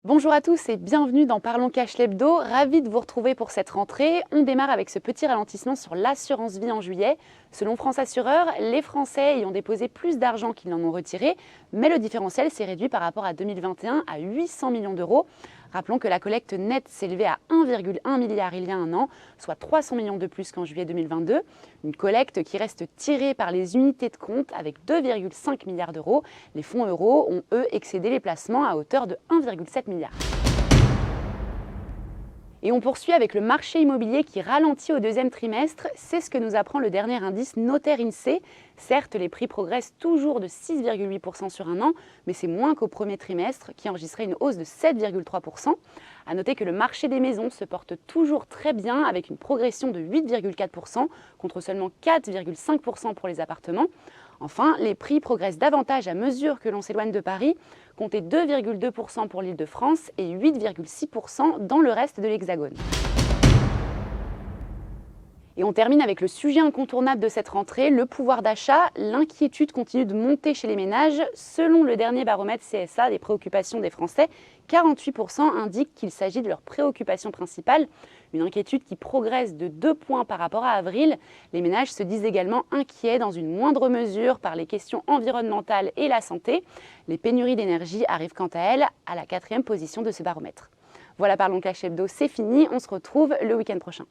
Bonjour à tous et bienvenue dans Parlons Cash l'Hebdo. Ravi de vous retrouver pour cette rentrée. On démarre avec ce petit ralentissement sur l'assurance vie en juillet. Selon France Assureur, les Français y ont déposé plus d'argent qu'ils n'en ont retiré, mais le différentiel s'est réduit par rapport à 2021 à 800 millions d'euros. Rappelons que la collecte nette s'élevait à 1,1 milliard il y a un an, soit 300 millions de plus qu'en juillet 2022. Une collecte qui reste tirée par les unités de compte avec 2,5 milliards d'euros. Les fonds euros ont, eux, excédé les placements à hauteur de 1,7 milliard. Et on poursuit avec le marché immobilier qui ralentit au deuxième trimestre. C'est ce que nous apprend le dernier indice Notaire INSEE. Certes, les prix progressent toujours de 6,8% sur un an, mais c'est moins qu'au premier trimestre qui enregistrait une hausse de 7,3%. A noter que le marché des maisons se porte toujours très bien avec une progression de 8,4% contre seulement 4,5% pour les appartements. Enfin, les prix progressent davantage à mesure que l'on s'éloigne de Paris, comptez 2,2% pour l'Île-de-France et 8,6% dans le reste de l'Hexagone. Et on termine avec le sujet incontournable de cette rentrée, le pouvoir d'achat. L'inquiétude continue de monter chez les ménages. Selon le dernier baromètre CSA des préoccupations des Français, 48% indiquent qu'il s'agit de leur préoccupation principale. Une inquiétude qui progresse de 2 points par rapport à avril. Les ménages se disent également inquiets dans une moindre mesure par les questions environnementales et la santé. Les pénuries d'énergie arrivent quant à elles à la 4e position de ce baromètre. Voilà, Parlons Cash Hebdo, c'est fini. On se retrouve le week-end prochain.